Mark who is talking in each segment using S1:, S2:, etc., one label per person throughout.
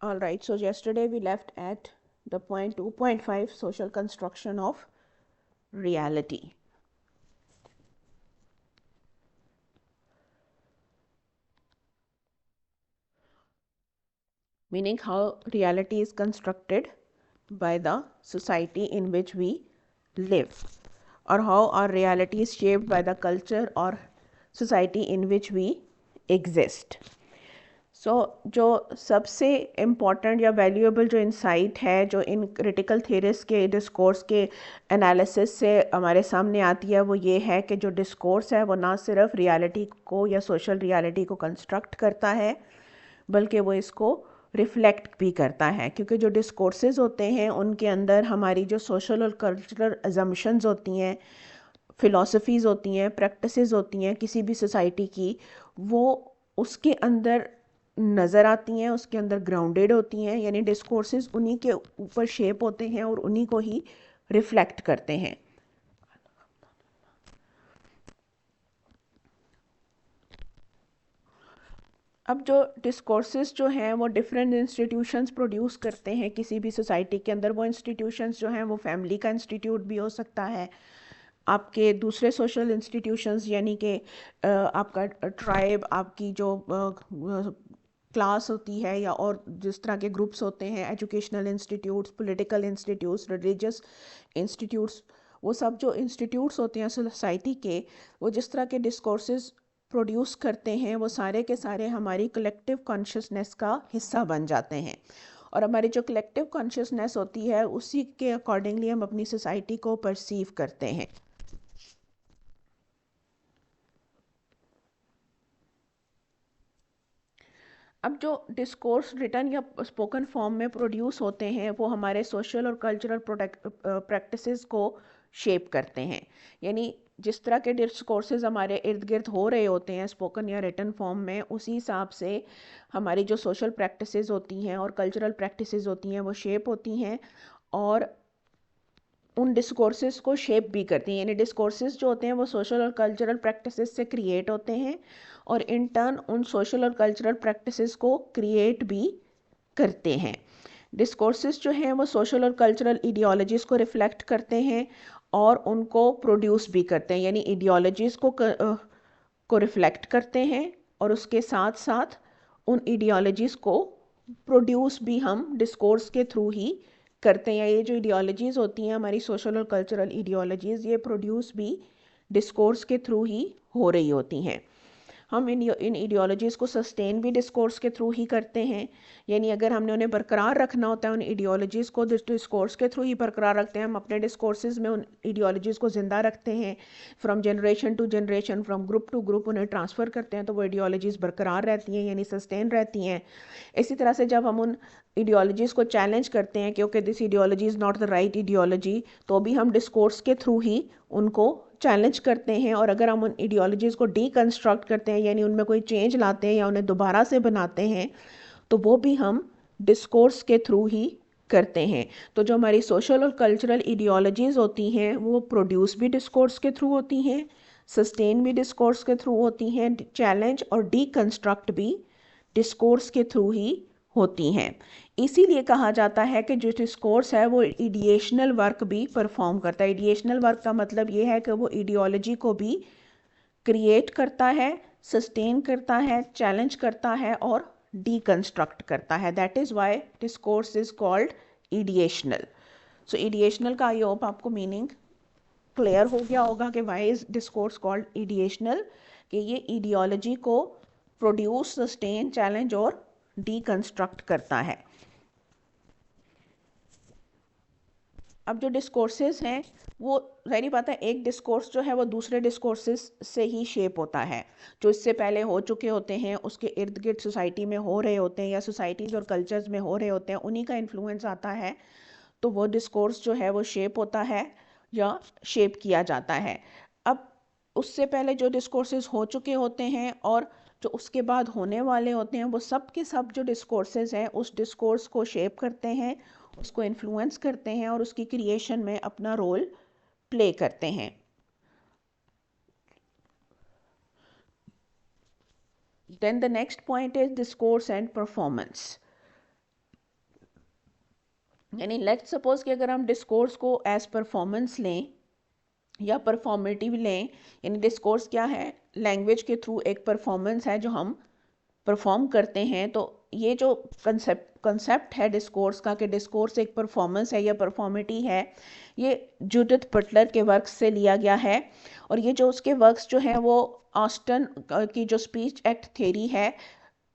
S1: All right, so yesterday we left at the point 2.5, social construction of reality. Meaning how reality is constructed by the society in which we live, or how our reality is shaped by the culture or society in which we exist. जो सबसे important या valuable जो insight है जो in critical थेरिस के discourse के analysis से हमारे सामने आती है वो ये है कि जो डिस्कोर्स है वो ना सिर्फ रियलिटी को या सोशल रियलिटी को कंस्ट्रक्ट करता है बल्कि वो इसको रिफ्लेक्ट भी करता है, क्योंकि जो डिस्कोर्सेज होते हैं उनके अंदर हमारी जो सोशल और कल्चरल अजम्पशंस होती हैं, फ़िलासफ़ीज़ होती हैं, प्रैक्टिसेस होती हैं किसी भी सोसाइटी की, वो उसके अंदर नज़र आती हैं, उसके अंदर ग्राउंडेड होती हैं। यानी डिस्कोर्सेज उन्हीं के ऊपर शेप होते हैं और उन्हीं को ही रिफ्लेक्ट करते हैं। अब जो डिस्कोर्सेस जो हैं वो डिफरेंट इंस्टीट्यूशंस प्रोड्यूस करते हैं किसी भी सोसाइटी के अंदर। वो इंस्टीट्यूशंस जो हैं वो फैमिली का इंस्टीट्यूट भी हो सकता है, आपके दूसरे सोशल इंस्टीट्यूशंस यानी कि आपका ट्राइब, आपकी जो क्लास होती है या और जिस तरह के ग्रुप्स होते हैं, educational institutes, political institutes, religious institutes, वो सब जो इंस्टीट्यूट्स होते हैं सोसाइटी के, वो जिस तरह के डिस्कोर्सेज प्रोड्यूस करते हैं वो सारे के सारे हमारी कलेक्टिव कॉन्शियसनेस का हिस्सा बन जाते हैं। और हमारी जो कलेक्टिव कॉन्शियसनेस होती है उसी के अकॉर्डिंगली हम अपनी सोसाइटी को परसीव करते हैं। अब जो डिस्कोर्स रिटन या स्पोकन फॉर्म में प्रोड्यूस होते हैं वो हमारे सोशल और कल्चरल प्रैक्टिसेस को शेप करते हैं। यानी जिस तरह के डिस्कोर्सेज हमारे इर्द गिर्द हो रहे होते हैं स्पोकन या रिटन फॉर्म में, उसी हिसाब से हमारी जो सोशल प्रैक्टिसेस होती हैं और कल्चरल प्रैक्टिसेस होती हैं वो शेप होती हैं और उन डिस्कोर्सेज को शेप भी करती हैं। यानी डिस्कोर्सेज जो होते हैं वो सोशल और कल्चरल प्रैक्टिसेस से क्रिएट होते हैं और इन टर्न उन सोशल और कल्चरल प्रैक्टिसेस को क्रिएट भी करते हैं। डिस्कोर्सेस जो हैं वो सोशल और कल्चरल इडियोलॉजीज़ को रिफ्लेक्ट करते हैं और उनको प्रोड्यूस भी करते हैं। यानी इडियोलॉजीज़ को रिफ्लेक्ट करते हैं और उसके साथ साथ उन इडियोलॉजीज़ को प्रोड्यूस भी हम डिस्कोर्स के थ्रू ही करते हैं। ये जो इडियोलॉजीज़ होती हैं हमारी सोशल और कल्चरल इडियोलॉजीज़, ये प्रोड्यूस भी डिस्कोर्स के थ्रू ही हो रही होती हैं। हम इन आइडियोलॉजीज़ को सस्टेन भी डिस्कोर्स के थ्रू ही करते हैं। यानी अगर हमने उन्हें बरकरार रखना होता है उन आइडियोलॉजीज़ को डिस्कोर्स के थ्रू ही बरकरार रखते हैं। हम अपने डिस्कोर्सेज में उन आइडियोलॉजीज़ को ज़िंदा रखते हैं, from generation to generation, from group to group उन्हें ट्रांसफ़र करते हैं, तो वो आइडियोलॉजीज़ बरकरार रहती हैं यानी सस्टेन रहती हैं। इसी तरह से जब हम उन आइडियोलॉजीज़ को चैलेंज करते हैं कि okay this ideology is not the right ideology, तो भी हम डिस्कोर्स के थ्रू ही उनको चैलेंज करते हैं। और अगर हम उन आइडियोलॉजीज़ को डीकंस्ट्रक्ट करते हैं यानी उनमें कोई चेंज लाते हैं या उन्हें दोबारा से बनाते हैं, तो वो भी हम डिस्कोर्स के थ्रू ही करते हैं। तो जो हमारी सोशल और कल्चरल आइडियोलॉजीज़ होती हैं वो प्रोड्यूस भी डिस्कोर्स के थ्रू होती हैं, सस्टेन भी डिस्कोर्स के थ्रू होती हैं, चैलेंज और डीकंस्ट्रक्ट भी डिस्कोर्स के थ्रू ही होती हैं। इसीलिए कहा जाता है कि जो डिस्कोर्स है वो इडिएशनल वर्क भी परफॉर्म करता है। इडिएशनल वर्क का मतलब ये है कि वो आइडियोलॉजी को भी क्रिएट करता है, सस्टेन करता है, चैलेंज करता है और डीकंस्ट्रक्ट करता है। That is why discourse is called ideational. So ideational का आई होप आपको मीनिंग क्लियर हो गया होगा कि why is discourse called ideational, कि ये आइडियोलॉजी को प्रोड्यूस, सस्टेन, चैलेंज और डीकंस्ट्रक्ट करता है। अब जो डिस्कोर्सेज हैं वो ज़ाहिर बात है एक डिस्कोर्स जो है वो दूसरे डिस्कोर्सेज से ही शेप होता है। जो इससे पहले हो चुके होते हैं उसके इर्द गिर्द सोसाइटी में हो रहे होते हैं या सोसाइटीज़ और कल्चर्स में हो रहे होते हैं, उन्हीं का इन्फ्लुएंस आता है, तो वो डिस्कोर्स जो है वो शेप होता है या शेप किया जाता है। अब उससे पहले जो डिस्कोर्सेज हो चुके होते हैं और जो उसके बाद होने वाले होते हैं वो सब के सब जो डिस्कोर्सेज हैं उस डिस्कोर्स को शेप करते हैं, उसको इन्फ्लुएंस करते हैं और उसकी क्रिएशन में अपना रोल प्ले करते हैं। Then the next point is discourse and performance. यानी लेट्स सपोज कि अगर हम डिस्कोर्स को एज परफॉर्मेंस लें या परफॉर्मेटिव लें, यानी डिस्कोर्स क्या है, लैंग्वेज के थ्रू एक परफॉर्मेंस है जो हम परफॉर्म करते हैं। तो ये जो कंसेप्ट है डिस्कोर्स का कि डिस्कोर्स एक परफॉर्मेंस है या परफॉर्मेटिव है, ये जूडिथ बटलर के वर्क्स से लिया गया है। और ये जो उसके वर्क्स जो हैं वो ऑस्टन की जो स्पीच एक्ट थ्योरी है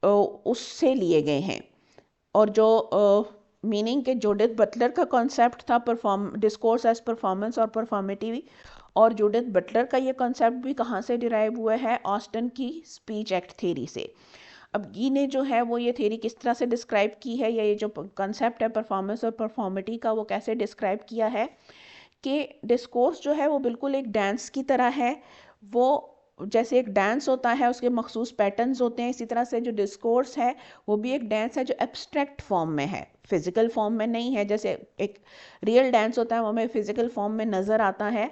S1: उससे लिए गए हैं। और जो मीनिंग के जूडिथ बटलर का कॉन्सेप्ट था डिस्कोर्स एज परफॉर्मेंस और परफॉर्मेटिव, और जूडिथ बटलर का ये कॉन्सेप्ट भी कहाँ से डिराइव हुआ है, ऑस्टन की स्पीच एक्ट थ्योरी से। अब गी ने जो है वो ये थ्योरी किस तरह से डिस्क्राइब की है, या ये जो कॉन्सेप्ट है परफॉर्मेंस और परफॉर्मेटिव का वो कैसे डिस्क्राइब किया है कि डिस्कोर्स जो है वो बिल्कुल एक डांस की तरह है। वो जैसे एक डांस होता है उसके मखसूस पैटर्न्स होते हैं, इसी तरह से जो डिस्कोर्स है वो भी एक डांस है जो एब्स्ट्रैक्ट फॉर्म में है, फिजिकल फॉर्म में नहीं है। जैसे एक रियल डांस होता है वो हमें फिजिकल फॉर्म में नज़र आता है,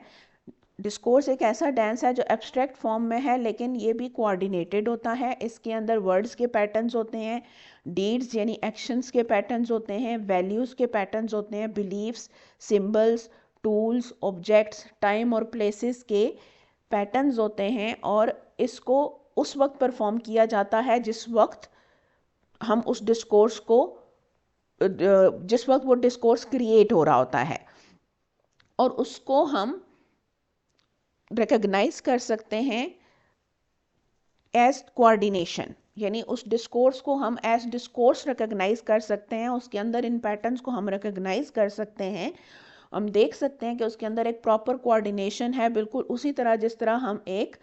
S1: डिस्कोर्स एक ऐसा डांस है जो एब्स्ट्रैक्ट फॉर्म में है, लेकिन ये भी कोऑर्डिनेटेड होता है। इसके अंदर वर्ड्स के पैटर्न्स होते हैं, डीड्स यानी एक्शंस के पैटर्न्स होते हैं, वैल्यूज़ के पैटर्न्स होते हैं, beliefs, symbols, tools, objects, time और प्लेसेस के पैटर्न्स होते हैं। और इसको उस वक्त परफॉर्म किया जाता है जिस वक्त हम उस डिस्कोर्स को जिस वक्त वो डिस्कोर्स क्रिएट हो रहा होता है, और उसको हम रिकग्नाइज कर सकते हैं एज कोऑर्डिनेशन। यानी उस डिस्कोर्स को हम एज डिस्कोर्स रिकग्नाइज कर सकते हैं, उसके अंदर इन पैटर्न्स को हम रिकग्नाइज कर सकते हैं। हम देख सकते हैं कि उसके अंदर एक प्रॉपर कोऑर्डिनेशन है, बिल्कुल उसी तरह जिस तरह हम एक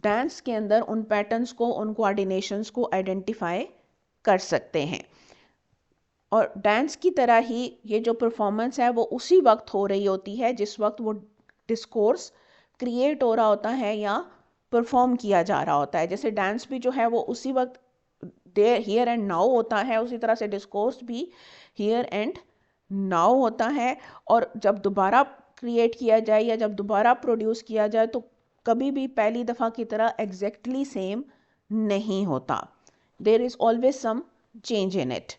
S1: डांस के अंदर उन पैटर्न्स को, उन कोऑर्डिनेशंस को आइडेंटिफाई कर सकते हैं। और डांस की तरह ही ये जो परफॉर्मेंस है वो उसी वक्त हो रही होती है जिस वक्त वो डिस्कोर्स क्रिएट हो रहा होता है या परफॉर्म किया जा रहा होता है। जैसे डांस भी जो है वो उसी वक्त देयर हियर एंड नाउ होता है, उसी तरह से डिस्कोर्स भी हियर एंड नाउ होता है। और जब दोबारा क्रिएट किया जाए या जब दोबारा प्रोड्यूस किया जाए तो कभी भी पहली दफ़ा की तरह एग्जैक्टली सेम नहीं होता, there is always some change in it.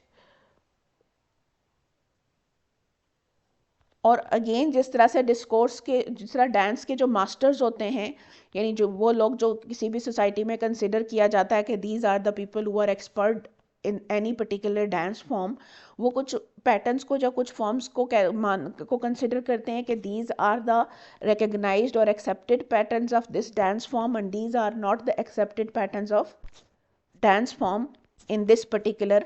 S1: और अगेन जिस तरह से डिस्कोर्स के, जिस तरह डांस के जो मास्टर्स होते हैं, यानी जो वो लोग जो किसी भी सोसाइटी में कंसिडर किया जाता है कि these are the people who are expert in any particular dance form, वो कुछ पैटर्न्स को या कुछ फॉर्म्स को कंसिडर करते हैं कि दीज आर द रिकग्नाइज्ड और accepted patterns of this dance form and these are not the accepted patterns of dance form in this particular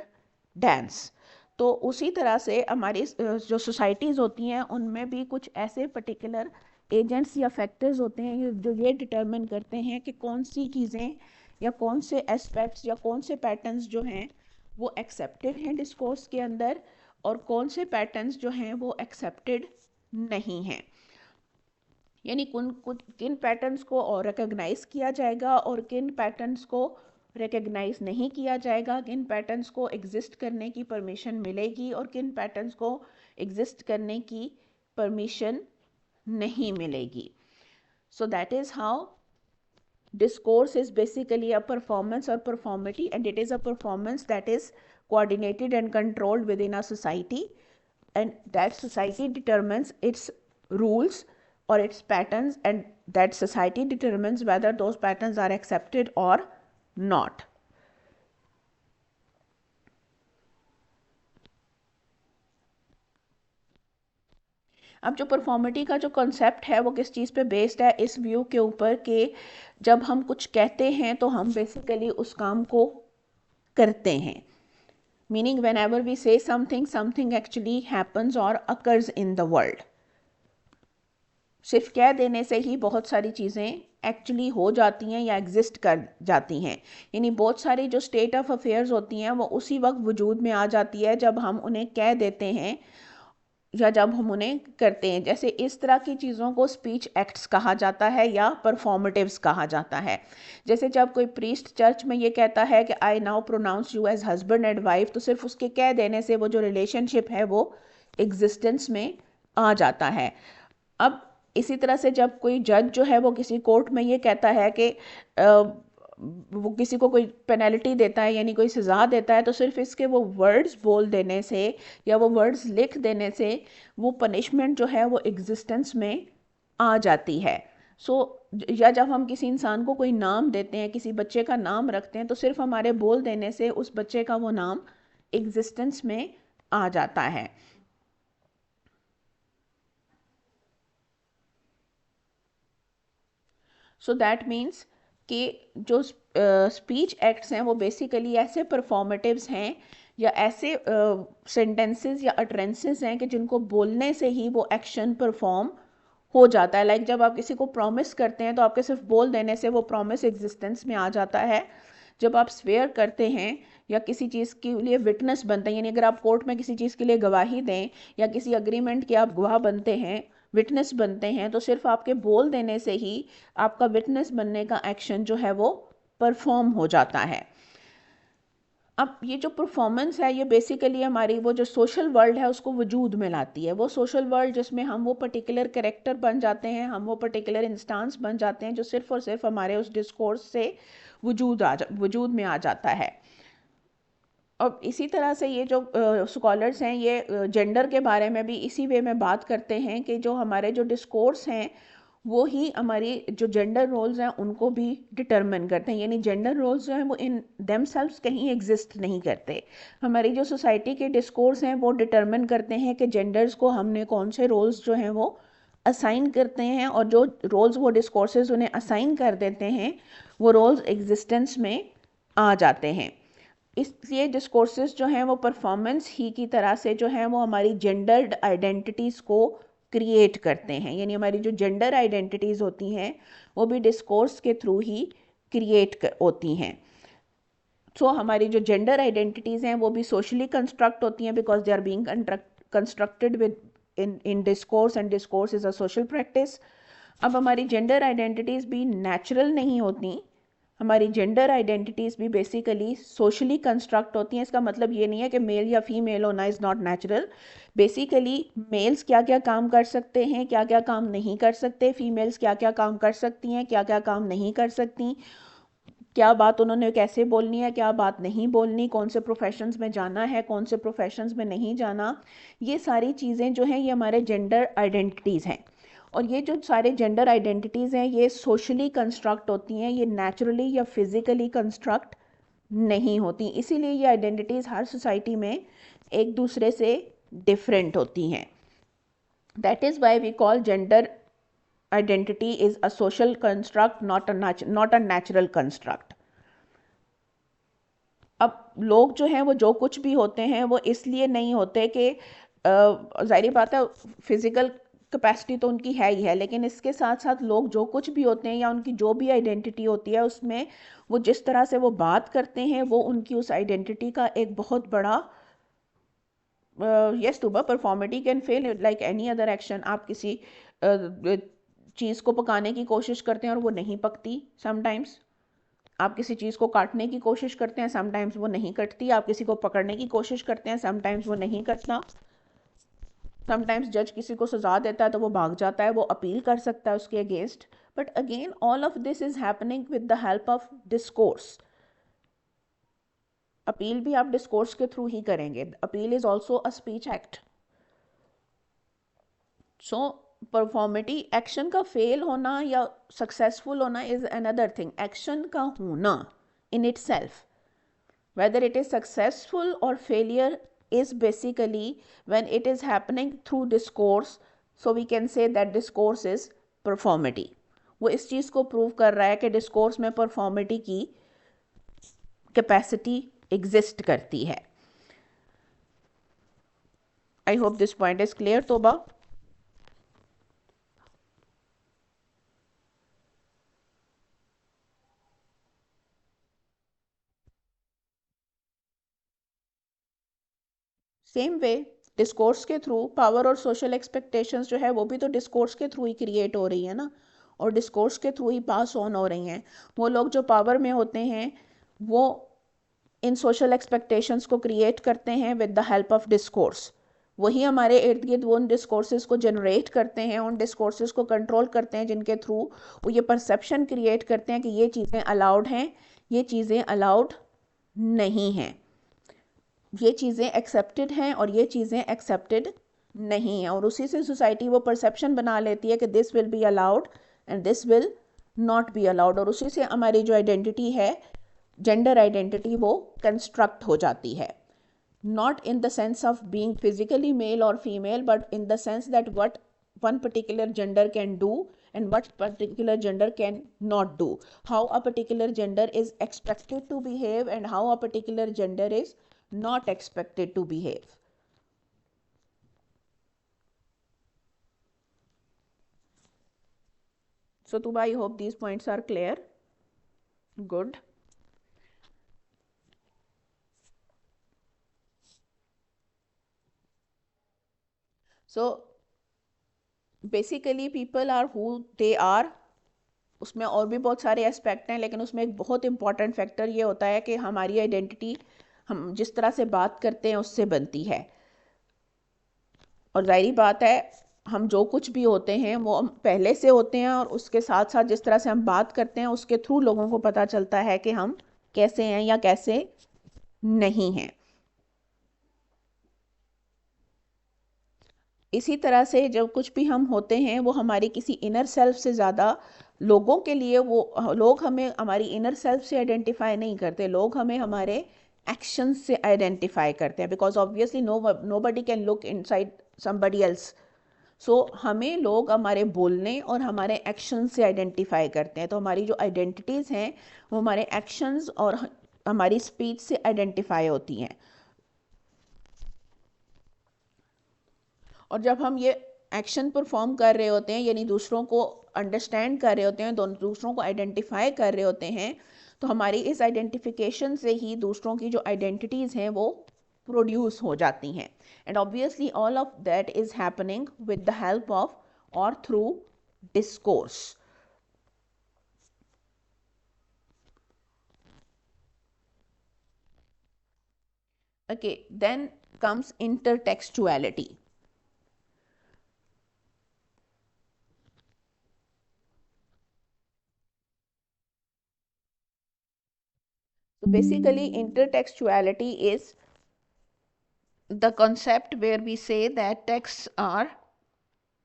S1: dance. तो उसी तरह से हमारी जो सोसाइटीज़ होती हैं उनमें भी कुछ ऐसे पर्टिकुलर एजेंट्स या फैक्टर्स होते हैं जो ये डिटरमिन करते हैं कि कौन सी चीज़ें या कौन से एस्पेक्ट्स या कौन से पैटर्न्स जो हैं वो एक्सेप्टेड हैं डिस्कोर्स के अंदर, और कौन से पैटर्न्स जो हैं वो एक्सेप्टेड नहीं हैं। यानी किन पैटर्न्स को और रिकग्नाइज किया जाएगा और किन पैटर्न्स को रिकग्नाइज नहीं किया जाएगा, किन पैटर्न्स को एग्जिस्ट करने की परमिशन मिलेगी और किन पैटर्न्स को एग्जिस्ट करने की परमिशन नहीं मिलेगी। So that is how discourse is basically a performance or performity, and it is a performance that is coordinated and controlled within a society, and that society determines its rules or its patterns, and that society determines whether those patterns are accepted or not. अब जो परफॉर्मिटी का जो concept है वो किस चीज़ पे based है, इस व्यू के ऊपर कि जब हम कुछ कहते हैं तो हम बेसिकली उस काम को करते हैं। Meaning whenever we say something, something actually happens और अकर्स इन द वर्ल्ड। सिर्फ कह देने से ही बहुत सारी चीज़ें एक्चुअली हो जाती हैं या एग्जिस्ट कर जाती हैं। यानी बहुत सारी जो स्टेट ऑफ अफेयर्स होती हैं वो उसी वक्त वजूद में आ जाती है जब हम उन्हें कह देते हैं या जब हम उन्हें करते हैं। जैसे इस तरह की चीज़ों को स्पीच एक्ट्स कहा जाता है या परफॉर्मेटिव्स कहा जाता है। जैसे जब कोई प्रीस्ट चर्च में ये कहता है कि I now pronounce you as husband and wife, तो सिर्फ उसके कह देने से वो जो रिलेशनशिप है वो एग्जिस्टेंस में आ जाता है। अब इसी तरह से जब कोई जज जो है वो किसी कोर्ट में ये कहता है कि वो किसी को कोई पेनल्टी देता है यानी कोई सज़ा देता है, तो सिर्फ इसके वो वर्ड्स बोल देने से या वो वर्ड्स लिख देने से वो पनिशमेंट जो है वो एग्जिस्टेंस में आ जाती है। सो या जब हम किसी इंसान को कोई नाम देते हैं, किसी बच्चे का नाम रखते हैं, तो सिर्फ हमारे बोल देने से उस बच्चे का वो नाम एग्जिस्टेंस में आ जाता है। सो दैट मीन्स कि जो स्पीच एक्ट्स हैं वो बेसिकली ऐसे परफॉर्मेटिव्स हैं या ऐसे सेंटेंसेस या अटरेंसेस हैं कि जिनको बोलने से ही वो एक्शन परफॉर्म हो जाता है। लाइक जब आप किसी को प्रॉमिस करते हैं तो आपके सिर्फ बोल देने से वो प्रॉमिस एग्जिस्टेंस में आ जाता है। जब आप स्वेयर करते हैं या किसी चीज़ के लिए विटनेस बनते हैं, यानी अगर आप कोर्ट में किसी चीज़ के लिए गवाही दें या किसी अग्रीमेंट के आप गवाह बनते हैं, विटनेस बनते हैं, तो सिर्फ आपके बोल देने से ही आपका विटनेस बनने का एक्शन जो है वो परफॉर्म हो जाता है। अब ये जो परफॉर्मेंस है ये बेसिकली हमारी वो जो सोशल वर्ल्ड है उसको वजूद में लाती है। वो सोशल वर्ल्ड जिसमें हम वो पर्टिकुलर कैरेक्टर बन जाते हैं, हम वो पर्टिकुलर इंस्टांस बन जाते हैं जो सिर्फ और सिर्फ हमारे उस डिस्कोर्स से वजूद में आ जाता है। अब इसी तरह से ये जो स्कॉलर्स हैं ये जेंडर के बारे में भी इसी वे में बात करते हैं कि जो हमारे जो डिस्कोर्स हैं वो ही हमारी जो जेंडर रोल्स हैं उनको भी डिटरमिन करते हैं। यानी जेंडर रोल्स जो हैं वो इन देमसेल्व्स कहीं एग्जिस्ट नहीं करते। हमारी जो सोसाइटी के डिस्कोर्स हैं वो डिटरमिन करते हैं कि जेंडर्स को हमने कौन से रोल्स जो हैं वो असाइन करते हैं, और जो रोल्स वो डिस्कोर्सेज उन्हें असाइन कर देते हैं वो रोल्स एग्जिस्टेंस में आ जाते हैं। इसलिए डिस्कोर्सेस जो हैं वो परफॉर्मेंस ही की तरह से जो हैं वो हमारी जेंडर्ड आइडेंटिटीज़ को क्रिएट करते हैं। यानी हमारी जो जेंडर आइडेंटिटीज़ होती हैं वो भी डिस्कोर्स के थ्रू ही क्रिएट होती हैं। सो हमारी जो जेंडर आइडेंटिटीज़ हैं वो भी सोशली कंस्ट्रक्ट होती हैं because they are being constructed within discourse, and discourse is a social practice. अब हमारी जेंडर आइडेंटिटीज़ भी नेचुरल नहीं होती, हमारी जेंडर आइडेंटिटीज़ भी बेसिकली सोशली कंस्ट्रक्ट होती हैं। इसका मतलब ये नहीं है कि मेल या फीमेल होना is not natural. Basically males क्या क्या काम कर सकते हैं, क्या क्या काम नहीं कर सकते, फीमेल्स क्या क्या काम कर सकती हैं, क्या क्या काम नहीं कर सकती, क्या बात उन्होंने कैसे बोलनी है, क्या बात नहीं बोलनी, कौन से प्रोफेशंस में जाना है, कौन से प्रोफेशंस में नहीं जाना, ये सारी चीज़ें जो हैं ये हमारे जेंडर आइडेंटिटीज़ हैं। और ये जो सारे जेंडर आइडेंटिटीज़ हैं ये सोशली कंस्ट्रक्ट होती हैं, ये नेचुरली या फिज़िकली कंस्ट्रक्ट नहीं होती। इसीलिए ये आइडेंटिटीज़ हर सोसाइटी में एक दूसरे से डिफरेंट होती हैं। That is why we call gender identity is a social construct, not a natural construct. अब लोग जो हैं वो जो कुछ भी होते हैं वो इसलिए नहीं होते कि जाहिर बात है फिजिकल कैपेसिटी तो उनकी है ही है, लेकिन इसके साथ साथ लोग जो कुछ भी होते हैं या उनकी जो भी आइडेंटिटी होती है उसमें वो जिस तरह से वो बात करते हैं वो उनकी उस आइडेंटिटी का एक बहुत बड़ा yes to performative can fail like any other action. आप किसी चीज़ को पकाने की कोशिश करते हैं और वो नहीं पकती समटाइम्स, आप किसी चीज़ को काटने की कोशिश करते हैं समटाइम्स वो नहीं कटती, आप किसी को पकड़ने की कोशिश करते हैं समटाइम्स वो नहीं कटता, समटाइम्स जज किसी को सजा देता है तो वो भाग जाता है, वो अपील कर सकता है उसके against. But again all of this is happening with the help of discourse. Appeal भी आप डिस्कोर्स के थ्रू ही करेंगे। Appeal is also a speech act. So performative action का फेल होना या सक्सेसफुल होना इज अनदर थिंग। एक्शन का होना in it self, whether it is successful or failure, is basically when it is happening through discourse, so we can say that discourse is performity. वो इस चीज़ को prove कर रहा है कि डिस्कोर्स में परफॉर्मेटी की कैपेसिटी एग्जिस्ट करती है। I hope this point is clear. तोबा, सेम वे डिस्कोर्स के थ्रू पावर और सोशल एक्सपेक्टेशंस जो है वो भी तो डिस्कोर्स के थ्रू ही क्रिएट हो रही है ना, और डिस्कोर्स के थ्रू ही पास ऑन हो रही हैं। वो लोग जो पावर में होते हैं वो इन सोशल एक्सपेक्टेशंस को क्रिएट करते हैं with the help of discourse. वही हमारे इर्द गिर्द वो उन डिस्कोर्सेज को जनरेट करते हैं, उन डिस्कोर्सेज को कंट्रोल करते हैं, जिनके थ्रू वो ये परसेप्शन क्रिएट करते हैं कि ये चीज़ें अलाउड हैं, ये चीज़ें अलाउड नहीं हैं, ये चीज़ें एक्सेप्टेड हैं और ये चीज़ें एक्सेप्टेड नहीं हैं। और उसी से सोसाइटी वो परसेप्शन बना लेती है कि this will be allowed and this will not be allowed, और उसी से हमारी जो आइडेंटिटी है, जेंडर आइडेंटिटी, वो कंस्ट्रक्ट हो जाती है। Not in the sense of being physically male or female, but in the sense that what one particular gender can do and what particular gender can not do, how a particular gender is expected to behave and how a particular gender is not expected to behave. So Tuba, I hope these points are clear. Good. So basically people are who they are. उसमें और भी बहुत सारे aspect हैं, लेकिन उसमें एक बहुत इंपॉर्टेंट फैक्टर ये होता है कि हमारी आइडेंटिटी हम जिस तरह से बात करते हैं उससे बनती है। और जाहिर बात है, हम जो कुछ भी होते हैं वो हम पहले से होते हैं, और उसके साथ साथ जिस तरह से हम बात करते हैं उसके थ्रू लोगों को पता चलता है कि हम कैसे हैं या कैसे नहीं हैं। इसी तरह से जब कुछ भी हम होते हैं वो हमारी किसी इनर सेल्फ से ज़्यादा लोगों के लिए, वो लोग हमें हमारी इनर सेल्फ से आइडेंटिफाई नहीं करते, लोग हमें हमारे एक्शन से आइडेंटिफाई करते हैं, because obviously nobody can look inside somebody else. So हमें लोग हमारे बोलने और हमारे एक्शन से आइडेंटिफाई करते हैं। तो हमारी जो आइडेंटिटीज़ हैं वो हमारे एक्शंस और हमारी स्पीच से आइडेंटिफाई होती हैं। और जब हम ये एक्शन परफॉर्म कर रहे होते हैं, यानी दूसरों को अंडरस्टैंड कर रहे होते हैं, दूसरों को आइडेंटिफाई कर रहे होते हैं, तो हमारी इस आइडेंटिफिकेशन से ही दूसरों की जो आइडेंटिटीज़ हैं वो प्रोड्यूस हो जाती हैं। And obviously all of that is happening with the help of और through discourse. Okay, then comes intertextuality. So basically intertextuality is the concept where we say that texts are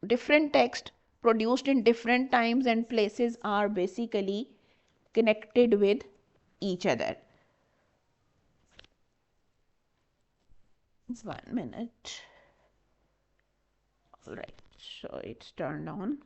S1: different text produced in different times and places are basically connected with each other. 1 minute. All right, so it's turned on.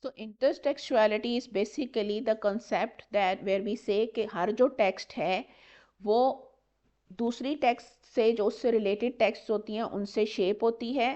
S1: So intertextuality is basically the concept that where we say कि हर जो text है वो दूसरी text से, जो उससे related text होती हैं उनसे शेप होती है,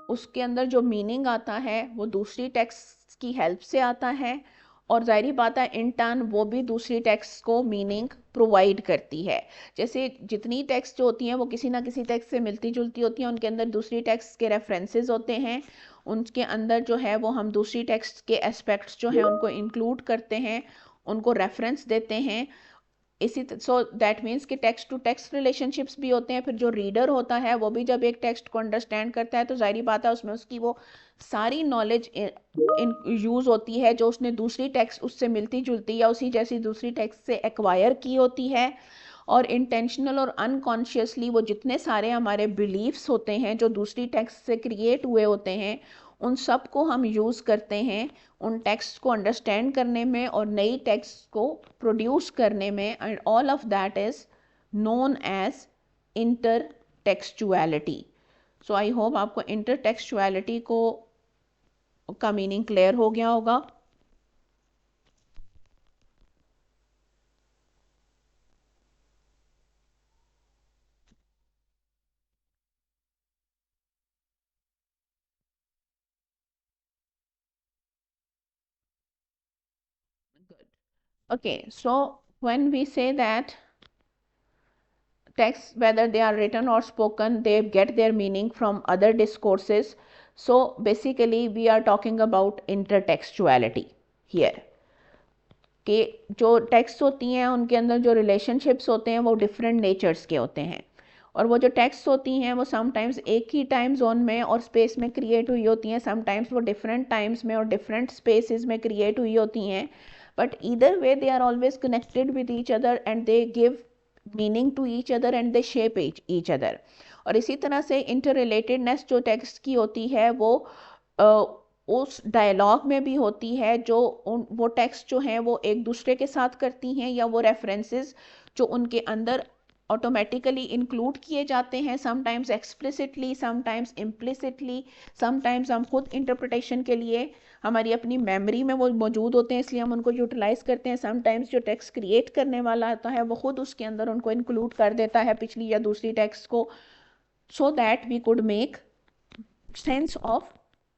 S1: उसके अंदर जो मीनिंग आता है वो दूसरी टेक्स्ट की हेल्प से आता है, और ज़ाहिर बात है इन टर्न वो भी दूसरी टेक्स्ट को मीनिंग प्रोवाइड करती है। जैसे जितनी टेक्स्ट जो होती हैं वो किसी ना किसी टेक्स्ट से मिलती जुलती होती हैं, उनके अंदर दूसरी टेक्स्ट के रेफरेंसेस होते हैं, उनके अंदर जो है वो हम दूसरी टेक्स्ट के एस्पेक्ट्स जो हैं उनको इंक्लूड करते हैं, उनको रेफरेंस देते हैं। इसी सो दैट मीन्स कि टेक्स्ट टू टेक्स्ट रिलेशनशिप्स भी होते हैं। फिर जो रीडर होता है वो भी जब एक टेक्स्ट को अंडरस्टैंड करता है तो जाहिर बात है उसमें उसकी वो सारी नॉलेज इन यूज़ होती है जो उसने दूसरी टेक्स्ट उससे मिलती जुलती या उसी जैसी दूसरी टेक्स्ट से एक्वायर की होती है। और इंटेंशनल और अनकॉन्शियसली वो जितने सारे हमारे बिलीव्स होते हैं जो दूसरी टेक्स्ट से क्रिएट हुए होते हैं, उन सब को हम यूज़ करते हैं उन टेक्स्ट को अंडरस्टैंड करने में और नई टेक्स्ट को प्रोड्यूस करने में, and all of that is known as intertextuality. So I hope आपको इंटर टेक्सचुअलिटी को का मीनिंग क्लियर हो गया होगा। Good. Okay, so when we say that texts, whether they are written or spoken, they get their meaning from other discourses. So basically we are talking about intertextuality here, कि जो text होती हैं उनके अंदर जो रिलेशनशिप्स होते हैं वो डिफरेंट नेचर्स के होते हैं, और वो जो टेक्स्ट होती हैं वो समटाइम्स एक ही टाइम जोन में और स्पेस में क्रिएट हुई होती हैं, समटाइम्स वो डिफरेंट टाइम्स में और डिफरेंट स्पेसेस में क्रिएट हुई होती हैं, but either way they are always connected with each other and they give meaning to each other and they shape each other. और इसी तरह से इंटर रिलेटेडनेस जो टेक्स्ट की होती है वो उस डायलॉग में भी होती है, जो वो टेक्स्ट जो हैं वो एक दूसरे के साथ करती हैं, या वो रेफरेंसेस जो उनके अंदर ऑटोमेटिकली इंक्लूड किए जाते हैं, sometimes explicitly, sometimes implicitly, sometimes हम खुद इंटरप्रिटेशन के लिए हमारी अपनी मेमोरी में वो मौजूद होते हैं इसलिए हम उनको यूटिलाइज करते हैं, समटाइम्स जो टेक्स्ट क्रिएट करने वाला आता है वो खुद उसके अंदर उनको इंक्लूड कर देता है पिछली या दूसरी टेक्स्ट को, so that we could make sense of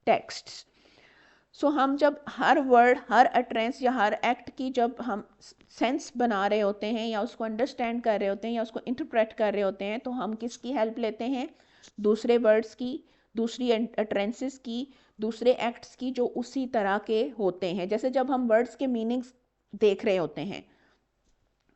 S1: texts. So हम जब हर वर्ड, हर अटरेंस या हर एक्ट की जब हम सेंस बना रहे होते हैं या उसको अंडरस्टैंड कर रहे होते हैं या उसको इंटरप्रेट कर रहे होते हैं, तो हम किसकी हेल्प लेते हैं? दूसरे वर्ड्स की, दूसरी अटरेंसेस की, दूसरे एक्ट्स की जो उसी तरह के होते हैं। जैसे जब हम वर्ड्स के मीनिंग्स देख रहे होते हैं,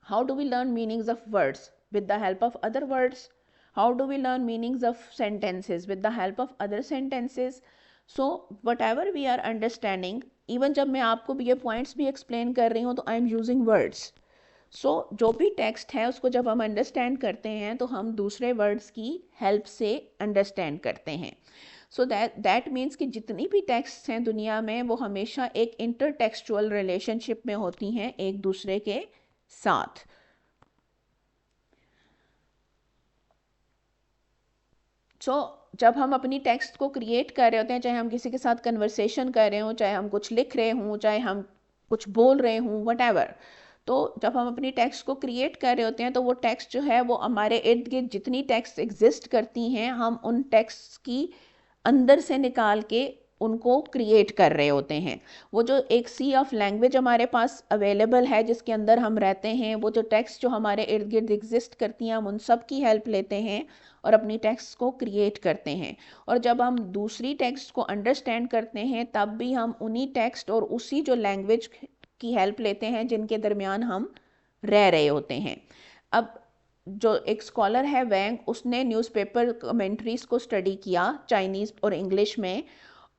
S1: how do we learn meanings of words? With the help of other words. How do we learn meanings of sentences? With the help of other sentences. So whatever we are understanding, even जब मैं आपको भी ये points भी explain कर रही हूँ तो आई एम यूजिंग वर्ड्स। सो जो भी टेक्स्ट है उसको जब हम अंडरस्टैंड करते हैं तो हम दूसरे वर्ड्स की हेल्प से अंडरस्टैंड करते हैं। सो दैट मीन्स कि जितनी भी टेक्स्ट हैं दुनिया में वो हमेशा एक इंटरटेक्सचुअल रिलेशनशिप में होती हैं एक दूसरे के साथ। जब हम अपनी टेक्स्ट को क्रिएट कर रहे होते हैं, चाहे हम किसी के साथ कन्वर्सेशन कर रहे हों, चाहे हम कुछ लिख रहे हों, चाहे हम कुछ बोल रहे हों, वट, तो जब हम अपनी टेक्स्ट को क्रिएट कर रहे होते हैं तो वो टेक्स्ट जो है वो हमारे इर्द गिर्द जितनी टेक्स्ट एग्जिस्ट करती हैं, हम उन टेक्स्ट की अंदर से निकाल के उनको क्रिएट कर रहे होते हैं। वो जो एक सी ऑफ लैंग्वेज हमारे पास अवेलेबल है जिसके अंदर हम रहते हैं, वो जो टेक्स्ट जो हमारे इर्द गिर्द एग्जिस्ट करती हैं, हम उन सब की हेल्प लेते हैं और अपनी टेक्स्ट को क्रिएट करते हैं। और जब हम दूसरी टेक्स्ट को अंडरस्टैंड करते हैं तब भी हम उन्हीं टेक्स्ट और उसी जो लैंग्वेज की हेल्प लेते हैं जिनके दरमियान हम रह रहे होते हैं। अब जो एक स्कॉलर है वैंग, उसने न्यूज़पेपर कमेंट्रीज़ को स्टडी किया चाइनीज़ और इंग्लिश में,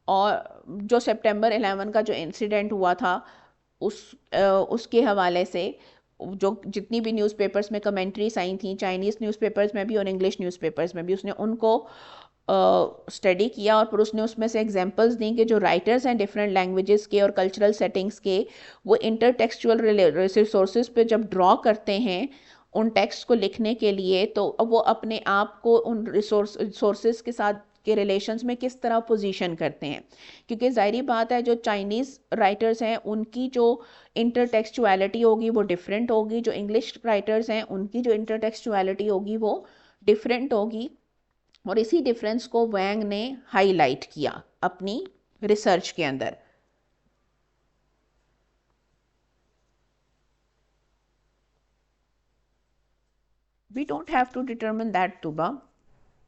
S1: और जो सितंबर 11 का जो इंसिडेंट हुआ था उसके हवाले से जो जितनी भी न्यूज़पेपर्स में कमेंट्रीज आई थी, चाइनीज़ न्यूज़पेपर्स में भी और इंग्लिश न्यूज़पेपर्स में भी, उसने उनको स्टडी किया और फिर उसने उसमें से एग्जांपल्स दी कि जो राइटर्स हैं डिफरेंट लैंग्वेजेस के और कल्चरल सेटिंग्स के, वो इंटरटेक्सचुअल रिसोर्सेज पे जब ड्रॉ करते हैं उन टेक्स्ट को लिखने के लिए, तो वो अपने आप को उन रिसोर्सेज के साथ के रिलेशंस में किस तरह पोजीशन करते हैं। क्योंकि ज़ाहिरी बात है जो चाइनीज़ राइटर्स हैं उनकी जो इंटरटेक्सचुअलिटी होगी वो डिफरेंट होगी, जो इंग्लिश राइटर्स हैं उनकी जो इंटरटेक्सचुअलिटी होगी वो डिफरेंट होगी, और इसी डिफरेंस को वैंग ने हाईलाइट किया अपनी रिसर्च के अंदर। We don't have to determine that, Tuba,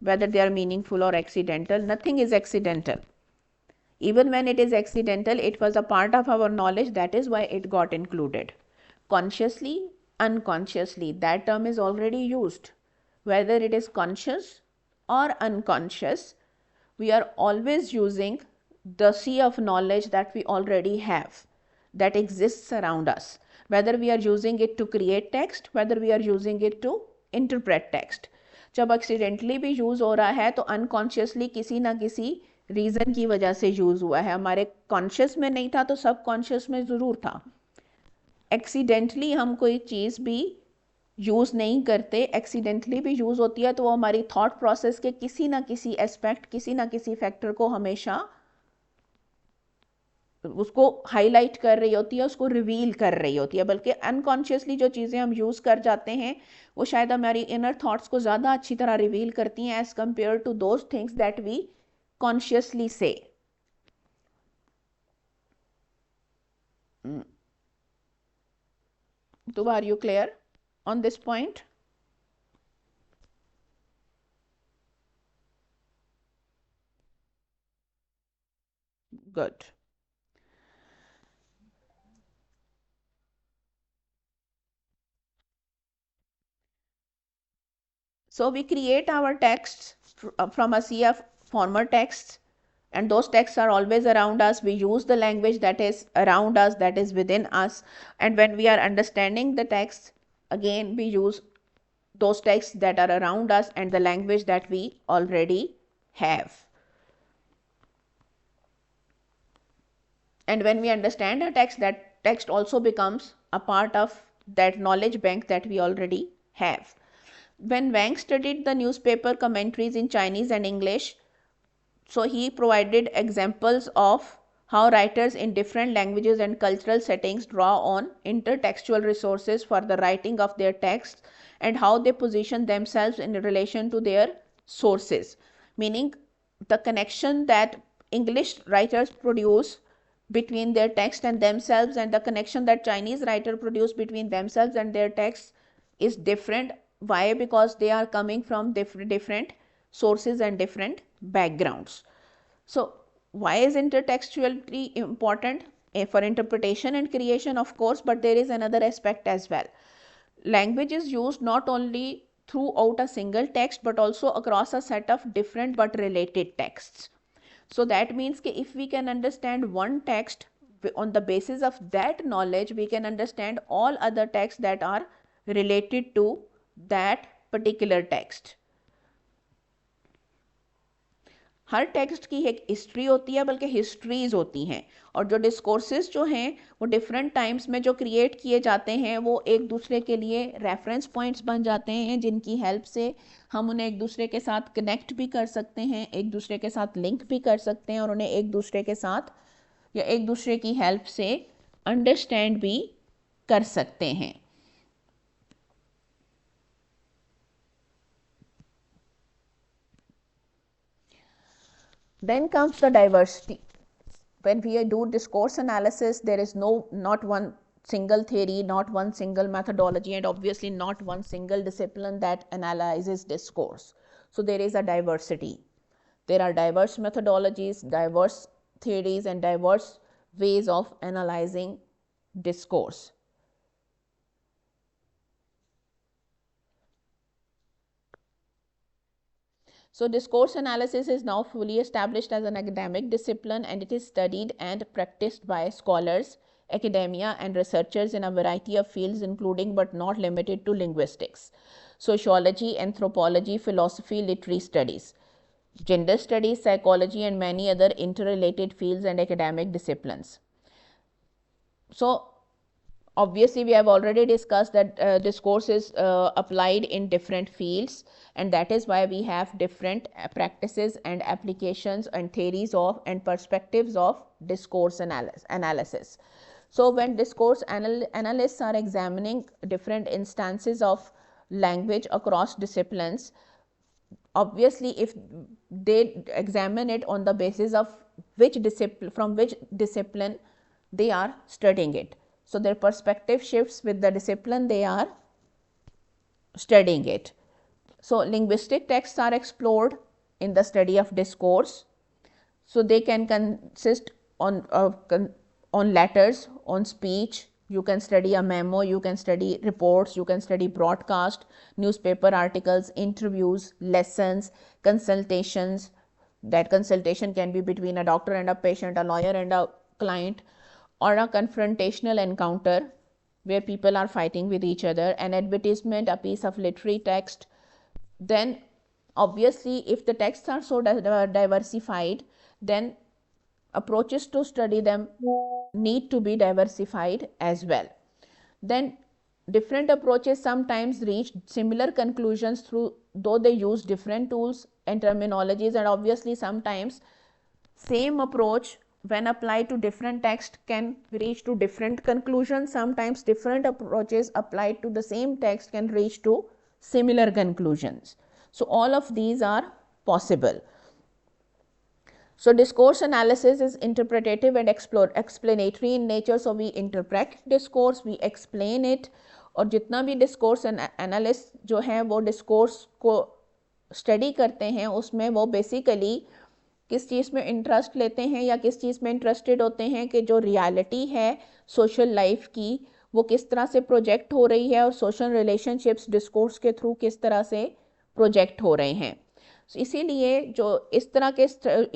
S1: whether they are meaningful or accidental. Nothing is accidental. Even when it is accidental, it was a part of our knowledge. That is why it got included. Consciously, unconsciously, that term is already used. Whether it is conscious or unconscious, we are always using the sea of knowledge that we already have, that exists around us. Whether we are using it to create text, whether we are using it to interpret text. जब accidentally भी use हो रहा है तो unconsciously किसी ना किसी reason की वजह से यूज़ हुआ है, हमारे कॉन्शियस में नहीं था तो सब कॉन्शियस में ज़रूर था। एक्सीडेंटली हम कोई चीज़ भी यूज़ नहीं करते, एक्सीडेंटली भी यूज़ होती है तो वो हमारी थॉट प्रोसेस के किसी ना किसी एस्पेक्ट, किसी ना किसी फैक्टर को हमेशा उसको हाईलाइट कर रही होती है, उसको रिवील कर रही होती है। बल्कि अनकॉन्शियसली जो चीज़ें हम यूज़ कर जाते हैं वो शायद हमारी इनर थॉट्स को ज़्यादा अच्छी तरह रिवील करती हैं as compare to those things that we consciously से। तो are you clear on this point? Good. So we create our texts from a sea of former texts, and those texts are always around us. We use the language that is around us, that is within us, and when we are understanding the text, again we use those texts that are around us and the language that we already have. And when we understand a text, that text also becomes a part of that knowledge bank that we already have. When Wang studied the newspaper commentaries in Chinese and English, so he provided examples of how writers in different languages and cultural settings draw on intertextual resources for the writing of their texts and how they position themselves in relation to their sources. Meaning the connection that English writers produce between their text and themselves, and the connection that Chinese writer produce between themselves and their text is different. Why? Because they are coming from different sources and different backgrounds. So why is intertextuality important? For interpretation and creation, of course, but there is another aspect as well. Language is used not only throughout a single text but also across a set of different but related texts. So that means that if we can understand one text, on the basis of that knowledge we can understand all other texts that are related to that particular text. Her text की एक history होती है, बल्कि histories होती हैं, और जो discourses जो हैं वो डिफरेंट टाइम्स में जो क्रिएट किए जाते हैं वो एक दूसरे के लिए रेफरेंस पॉइंट्स बन जाते हैं, जिनकी हेल्प से हम उन्हें एक दूसरे के साथ कनेक्ट भी कर सकते हैं, एक दूसरे के साथ लिंक भी कर सकते हैं, और उन्हें एक दूसरे के साथ या एक दूसरे की हेल्प से अंडरस्टैंड भी कर सकते हैं. Then comes the diversity. When we do discourse analysis, there is not one single theory, not one single methodology, and obviously not one single discipline that analyzes discourse. So there is a diversity. There are diverse methodologies, diverse theories, and diverse ways of analyzing discourse. So discourse analysis is now fully established as an academic discipline, and it is studied and practiced by scholars, academia, and researchers in a variety of fields, including but not limited to linguistics, sociology, anthropology, philosophy, literary studies, gender studies, psychology, and many other interrelated fields and academic disciplines. So obviously we have already discussed that discourse is applied in different fields, and that is why we have different practices and applications and theories of and perspectives of discourse analysis. So when discourse analysts are examining different instances of language across disciplines, obviously if they examine it on the basis of from which discipline they are studying it, so their perspective shifts with the discipline they are studying it. So linguistic texts are explored in the study of discourse. So they can consist on letters, on speech. You can study a memo, you can study reports, you can study broadcast, newspaper articles, interviews, lessons, consultations. That consultation can be between a doctor and a patient, a lawyer and a client, or a confrontational encounter where people are fighting with each other, an advertisement, a piece of literary text. Then obviously if the texts are so diversified, then approaches to study them need to be diversified as well. Then different approaches sometimes reach similar conclusions though they use different tools and terminologies, and obviously sometimes same approach when applied to different text can reach to different conclusions. Sometimes different approaches applied to the same text can reach to similar conclusions. So all of these are possible. So discourse analysis is interpretative and explanatory in nature. So we interpret discourse, we explain it, और जितना भी discourse analyst जो है वो discourse को study करते हैं उसमें वो basically किस चीज़ में इंटरेस्ट लेते हैं या किस चीज़ में इंटरेस्टेड होते हैं कि जो रियलिटी है सोशल लाइफ की वो किस तरह से प्रोजेक्ट हो रही है और सोशल रिलेशनशिप्स डिस्कोर्स के थ्रू किस तरह से प्रोजेक्ट हो रहे हैं। इसीलिए जो इस तरह के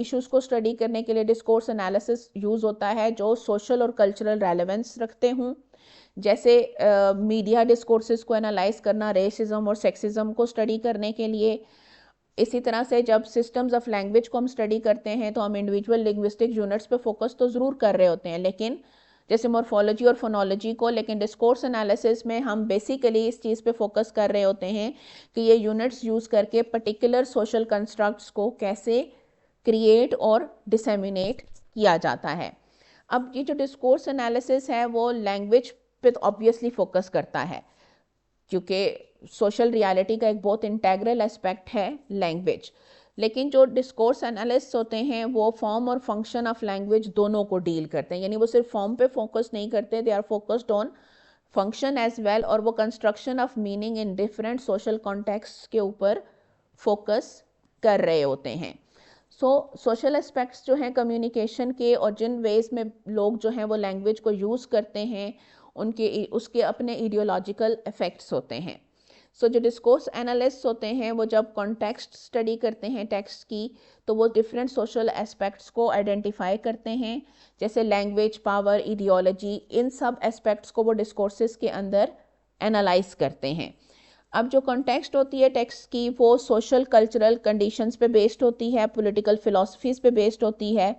S1: इश्यूज को स्टडी करने के लिए डिस्कोर्स एनालिसिस यूज़ होता है जो सोशल और कल्चरल रेलेवेंस रखते हों, जैसे मीडिया डिस्कोर्सेस को एनालाइज करना रेसिज्म और सेक्सिज्म को स्टडी करने के लिए। इसी तरह से जब सिस्टम्स ऑफ लैंग्वेज को हम स्टडी करते हैं तो हम इंडिविजुअल लिंग्विस्टिक यूनिट्स पे फोकस तो ज़रूर कर रहे होते हैं, लेकिन जैसे मॉर्फोलॉजी और फोनोलॉजी को, लेकिन डिस्कोर्स एनालिसिस में हम बेसिकली इस चीज़ पे फोकस कर रहे होते हैं कि ये यूनिट्स यूज़ करके पर्टिकुलर सोशल कंस्ट्रक्ट्स को कैसे क्रिएट और डिसेमिनेट किया जाता है। अब ये जो डिस्कोर्स एनालिसिस है वो लैंग्वेज पे तो ऑब्वियसली फोकस करता है, क्योंकि सोशल रियलिटी का एक बहुत इंटेग्रल एस्पेक्ट है लैंग्वेज। लेकिन जो डिस्कोर्स एनालिस्ट होते हैं वो फॉर्म और फंक्शन ऑफ लैंग्वेज दोनों को डील करते हैं, यानी वो सिर्फ फॉर्म पे फोकस नहीं करते, they are focused on function as well, और वो construction of meaning in different social context के ऊपर फोकस कर रहे होते हैं। सोशल एस्पेक्ट्स जो हैं कम्युनिकेशन के और जिन वेज में लोग जो हैं वो लैंग्वेज को यूज़ करते हैं उसके अपने आइडियोलॉजिकल इफ़ेक्ट्स होते हैं। जो डिस्कोर्स एनालिस्ट होते हैं वो जब कॉन्टेक्स्ट स्टडी करते हैं टेक्स्ट की तो वो डिफरेंट सोशल एस्पेक्ट्स को आइडेंटिफाई करते हैं, जैसे लैंग्वेज, पावर, आइडियोलॉजी, इन सब एस्पेक्ट्स को वो डिस्कोर्सेस के अंदर एनालाइज करते हैं। अब जो कॉन्टेक्स्ट होती है टेक्स्ट की वो सोशल कल्चरल कंडीशंस पे बेस्ड होती है, पॉलिटिकल फिलॉसफीज पे बेस्ड होती है।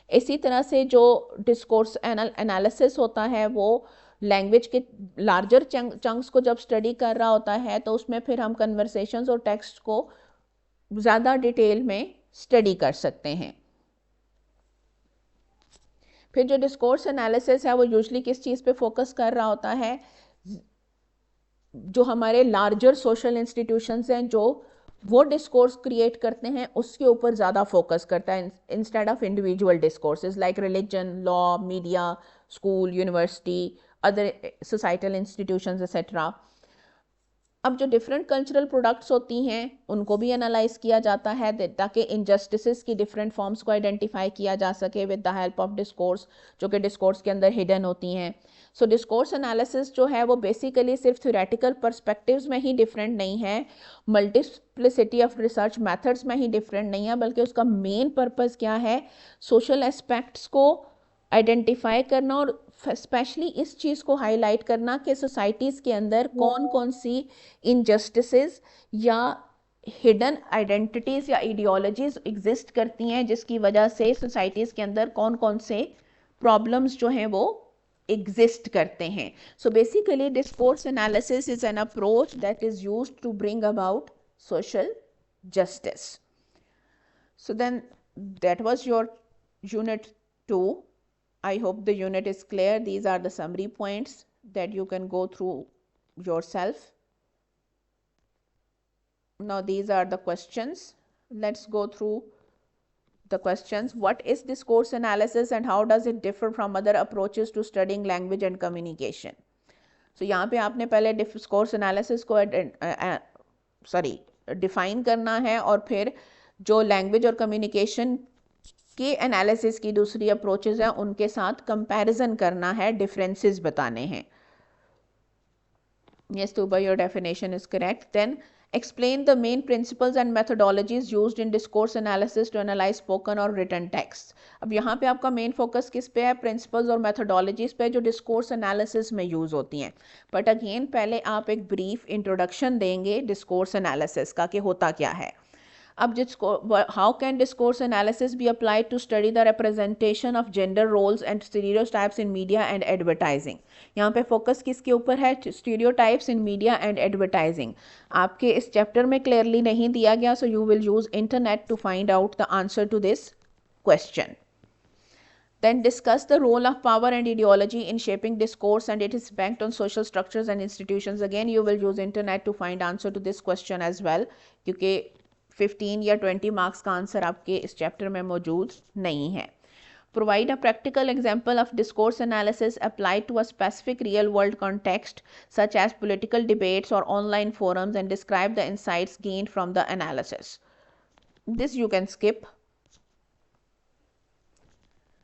S1: इसी तरह से जो डिस्कोर्स एनालिसिस होता है वो लैंग्वेज के लार्जर चंक्स को जब स्टडी कर रहा होता है तो उसमें फिर हम कन्वर्सेशंस और टेक्स्ट को ज़्यादा डिटेल में स्टडी कर सकते हैं। फिर जो डिस्कोर्स एनालिसिस है वो यूजुअली किस चीज़ पे फोकस कर रहा होता है, जो हमारे लार्जर सोशल इंस्टीट्यूशंस हैं जो वो डिस्कोर्स क्रिएट करते हैं उसके ऊपर ज़्यादा फोकस करता है instead of individual discourses like religion, law, media, school, university, other societal institutions etcetera. अब जो डिफरेंट कल्चरल प्रोडक्ट्स होती हैं उनको भी एनालाइज किया जाता है ताकि इनजस्टिसेस की डिफरेंट फॉर्म्स को आइडेंटिफाई किया जा सके with the help of discourse, जो कि डिस्कोर्स के अंदर हिडन होती हैं। डिस्कोर्स एनालिसिस जो है वो बेसिकली सिर्फ थ्योरेटिकल पर्सपेक्टिव्स में ही डिफरेंट नहीं है, मल्टीप्लिसिटी ऑफ रिसर्च मेथड्स में ही डिफरेंट नहीं है, बल्कि उसका मेन पर्पस क्या है, सोशल एस्पेक्ट्स को आइडेंटिफाई करना और स्पेशली इस चीज़ को हाईलाइट करना कि सोसाइटीज़ के अंदर कौन कौन सी इनजस्टिसेस या हिडन आइडेंटिटीज़ या आइडियोलॉजीज एग्जिस्ट करती हैं जिसकी वजह से सोसाइटीज़ के अंदर कौन कौन से प्रॉब्लम्स जो हैं वो एग्जिस्ट करते हैं। Basically discourse analysis is an approach that is used to bring about social justice. Then that was your unit 2. I hope the unit is clear. These are the summary points that you can go through yourself. Now these are the questions. Let's go through the questions. What is discourse analysis and how does it differ from other approaches to studying language and communication? यहाँ पे आपने पहले discourse analysis को define करना है और फिर जो language और communication के एनालिसिस की दूसरी अप्रोचेस हैं उनके साथ कंपैरिजन करना है, डिफरेंसेस बताने हैं। Yes, Tuba, your definition is correct. Then explain the main principles and methodologies used in discourse analysis to analyze spoken or written text. अब यहाँ पे आपका मेन फोकस किस पे है, प्रिंसिपल्स और मेथोडोलॉजीज पे जो डिस्कोर्स एनालिसिस में यूज होती हैं। बट अगेन पहले आप एक ब्रीफ इंट्रोडक्शन देंगे डिस्कोर्स एनालिसिस का कि होता क्या है। अब how can discourse analysis be applied to study the representation of gender roles and stereotypes in media and advertising? यहाँ पे फोकस किसके ऊपर है, stereotypes in media and advertising। आपके इस चैप्टर में क्लियरली नहीं दिया गया, so you will use internet to find out the answer to this question. Then discuss the role of power and ideology in shaping discourse and its impact on social structures and institutions. Again you will use internet to find answer to this question as well, क्योंकि 15 या 20 marks का answer आपके इस chapter में मौजूद नहीं है। Provide a practical example of discourse analysis applied to a specific real world context such as political debates or online forums and describe the insights gained from the analysis. This you can skip.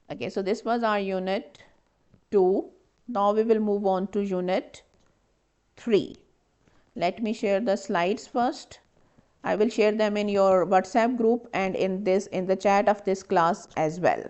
S1: Okay, so this was our unit 2. Now we will move on to unit 3. Let me share the slides first. I will share them in your WhatsApp group and in the chat of this class as well.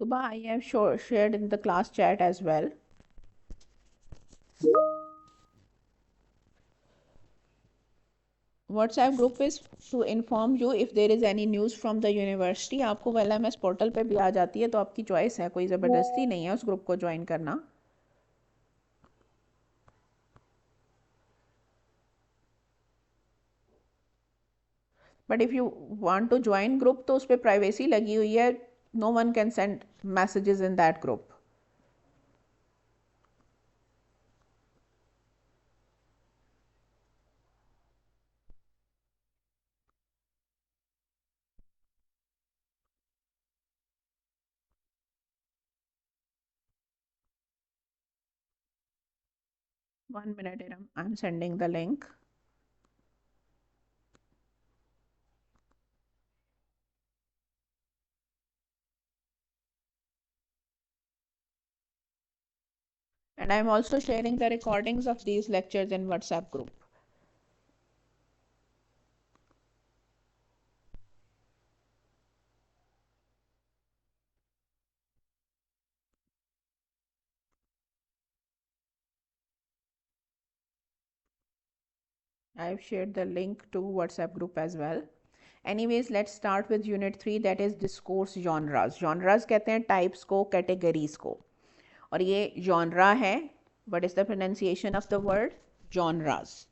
S1: Subha, I have shared in the class chat as well. WhatsApp group is to inform you if there is any news from the university. आपको LMS portal पे भी आ जाती है, तो आपकी choice है, कोई ज़बरदस्ती नहीं है उस ग्रुप को ज्वाइन करना. But if you want to join group तो उस पर प्राइवेसी लगी हुई है. No one can send messages in that group. One minute, Iram. I'm sending the link. And I'm also sharing the recordings of these lectures in WhatsApp group. I've shared the link to WhatsApp group as well. Anyways, let's start with unit 3, that is discourse genres. Genres कहते हैं types को, categories को. और ये genre है. What is the pronunciation of the word? Genres.